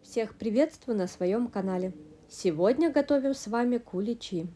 Всех приветствую на своем канале. Сегодня готовим с вами куличи.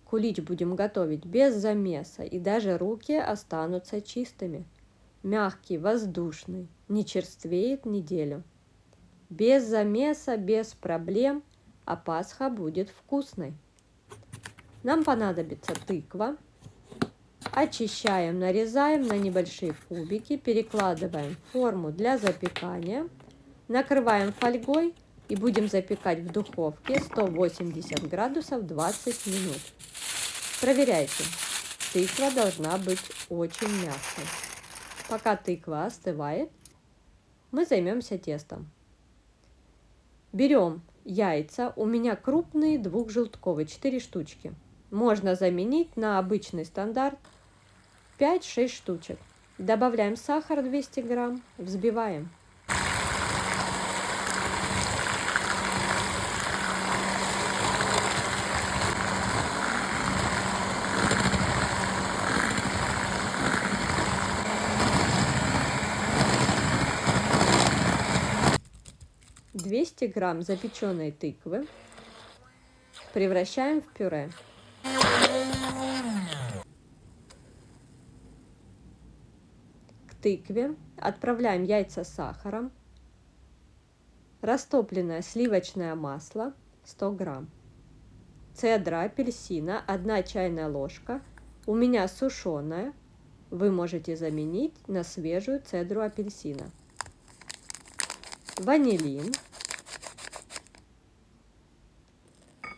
Кулич будем готовить без замеса, и даже руки останутся чистыми. Мягкий, воздушный, не черствеет неделю. Без замеса, без проблем, а Пасха будет вкусной. Нам понадобится тыква. Очищаем, нарезаем на небольшие кубики, перекладываем в форму для запекания. Накрываем фольгой и будем запекать в духовке 180 градусов 20 минут. Проверяйте, тыква должна быть очень мягкой. Пока тыква остывает, мы займемся тестом. Берем яйца, у меня крупные двухжелтковые, 4 штучки. Можно заменить на обычный стандарт 5-6 штучек. Добавляем сахар 200 грамм, взбиваем. «200 грамм запеченной тыквы превращаем в пюре. К тыкве отправляем яйца с сахаром, растопленное сливочное масло 100 грамм, цедра апельсина 1 чайная ложка, у меня сушеная, вы можете заменить на свежую цедру апельсина, ванилин,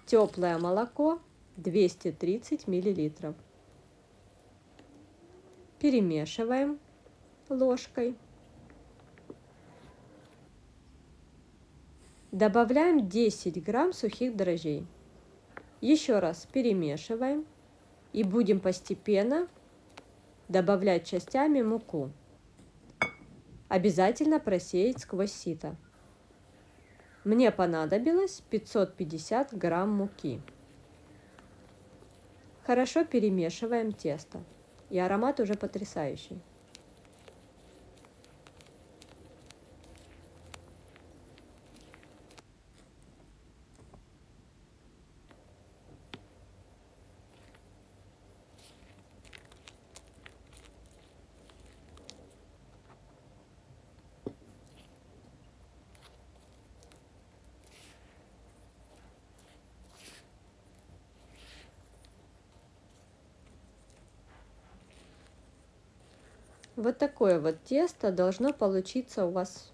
теплое молоко 230 мл. Перемешиваем ложкой. Добавляем 10 грамм сухих дрожжей. Еще раз перемешиваем и будем постепенно добавлять частями муку. Обязательно просеять сквозь сито. Мне понадобилось 550 грамм муки. Хорошо перемешиваем тесто. И аромат уже потрясающий. Вот такое вот тесто должно получиться у вас.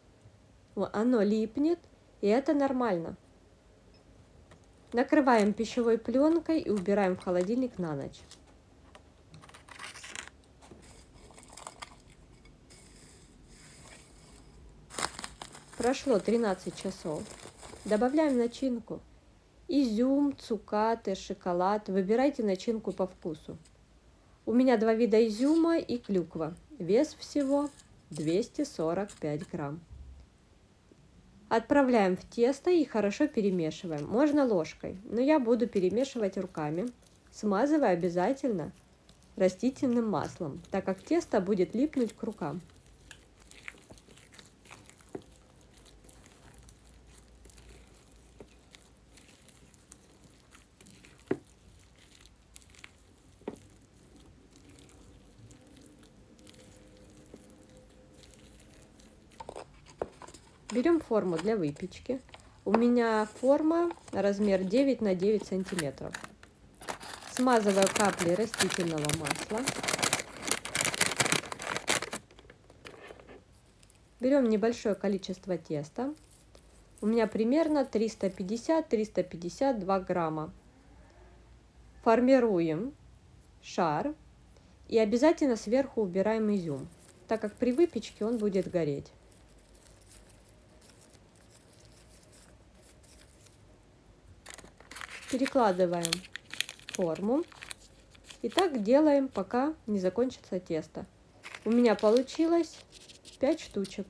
Оно липнет, и это нормально. Накрываем пищевой пленкой и убираем в холодильник на ночь. Прошло 13 часов. Добавляем начинку. Изюм, цукаты, шоколад. Выбирайте начинку по вкусу. У меня 2 вида изюма и клюква. Вес всего 245 грамм. Отправляем в тесто и хорошо перемешиваем. Можно ложкой, но я буду перемешивать руками, смазывая обязательно растительным маслом, так как тесто будет липнуть к рукам. Берем форму для выпечки. У меня форма размер 9 на 9 сантиметров. Смазываю каплей растительного масла. Берем небольшое количество теста. У меня примерно 350-352 грамма. Формируем шар и обязательно сверху убираем изюм, так как при выпечке он будет гореть. Перекладываем форму и так делаем, пока не закончится тесто. У меня получилось 5 штучек,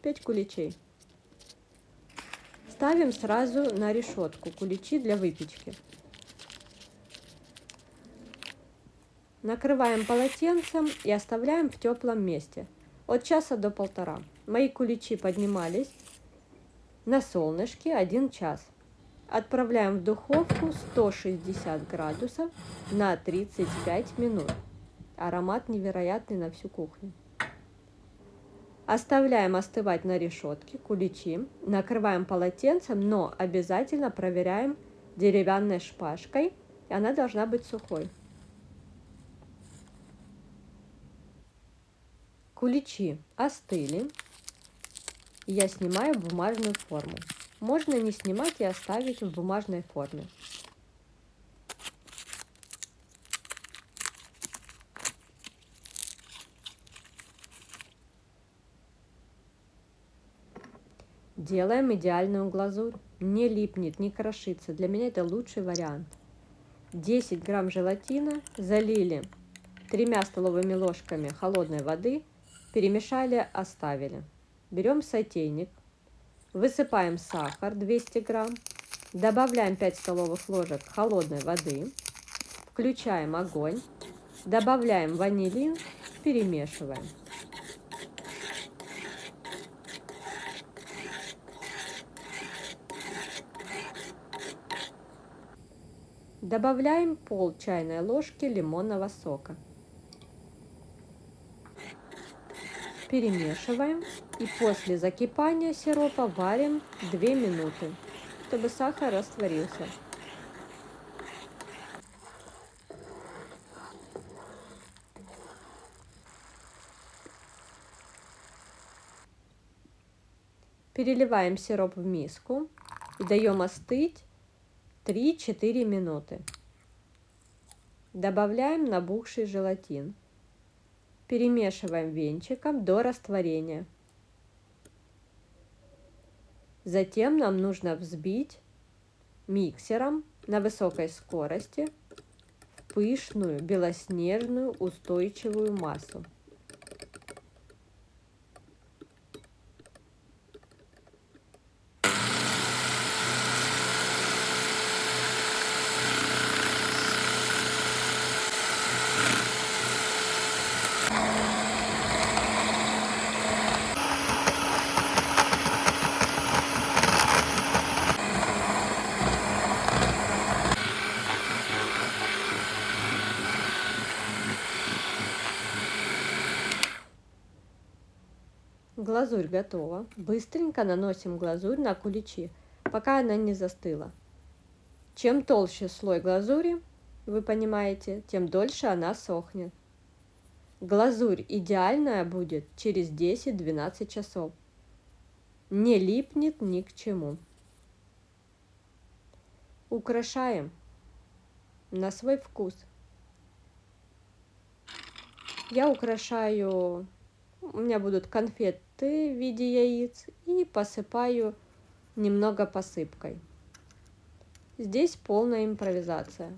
5 куличей. Ставим сразу на решетку куличи для выпечки. Накрываем полотенцем и оставляем в теплом месте от часа до полтора. Мои куличи поднимались На солнышке 1 час. Отправляем в духовку 160 градусов на 35 минут. Аромат невероятный на всю кухню. Оставляем остывать на решетке куличи, накрываем полотенцем, но обязательно проверяем деревянной шпажкой, она должна быть сухой. Куличи остыли, я снимаю в бумажную форму. Можно не снимать и оставить в бумажной форме. Делаем идеальную глазурь. Не липнет, не крошится. Для меня это лучший вариант. 10 грамм желатина залили 3 столовыми ложками холодной воды, перемешали, оставили. Берем сотейник, высыпаем сахар 200 грамм, добавляем 5 столовых ложек холодной воды, включаем огонь, добавляем ванилин, перемешиваем. Добавляем пол чайной ложки лимонного сока. Перемешиваем и после закипания сиропа варим 2 минуты, чтобы сахар растворился. Переливаем сироп в миску и даем остыть 3-4 минуты. Добавляем набухший желатин. Перемешиваем венчиком до растворения. Затем нам нужно взбить миксером на высокой скорости в пышную, белоснежную, устойчивую массу. Глазурь готова. Быстренько наносим глазурь на куличи, пока она не застыла. Чем толще слой глазури, вы понимаете, тем дольше она сохнет. Глазурь идеальная будет через 10-12 часов. Не липнет ни к чему. Украшаем на свой вкус. Я украшаю, у меня будут конфеты в виде яиц и посыпаю немного посыпкой. Здесь полная импровизация.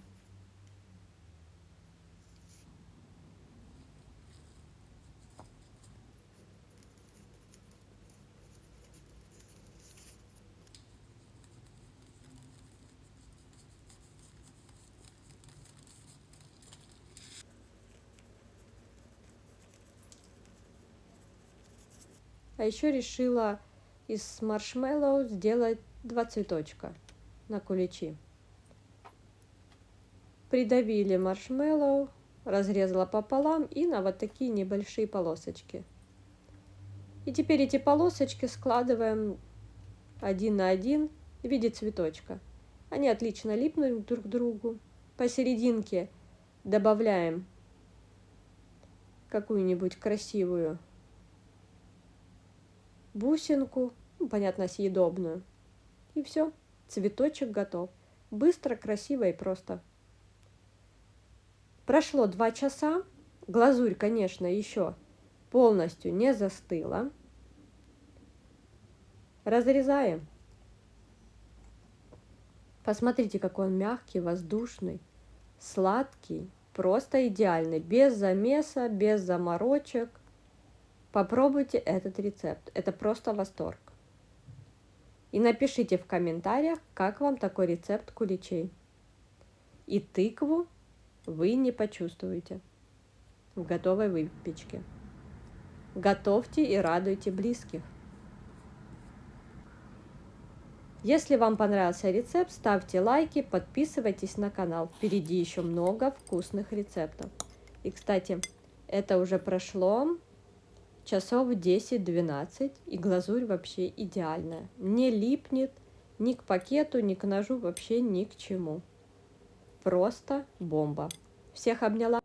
А еще решила из маршмеллоу сделать 2 цветочка на куличи. Придавили маршмеллоу, разрезала пополам и на вот такие небольшие полосочки. И теперь эти полосочки складываем один на один в виде цветочка. Они отлично липнут друг к другу. Посерединке добавляем какую-нибудь красивую бусинку, ну, понятно, съедобную. И все, цветочек готов. Быстро, красиво и просто. Прошло 2 часа. Глазурь, конечно, еще полностью не застыла. Разрезаем. Посмотрите, какой он мягкий, воздушный, сладкий, просто идеальный, без замеса, без заморочек. Попробуйте этот рецепт, это просто восторг. И напишите в комментариях, как вам такой рецепт куличей. И тыкву вы не почувствуете в готовой выпечке. Готовьте и радуйте близких. Если вам понравился рецепт, ставьте лайки, подписывайтесь на канал. Впереди еще много вкусных рецептов. И, кстати, это уже прошло часов 10-12, и глазурь вообще идеальная. Не липнет ни к пакету, ни к ножу, вообще ни к чему. Просто бомба. Всех обняла.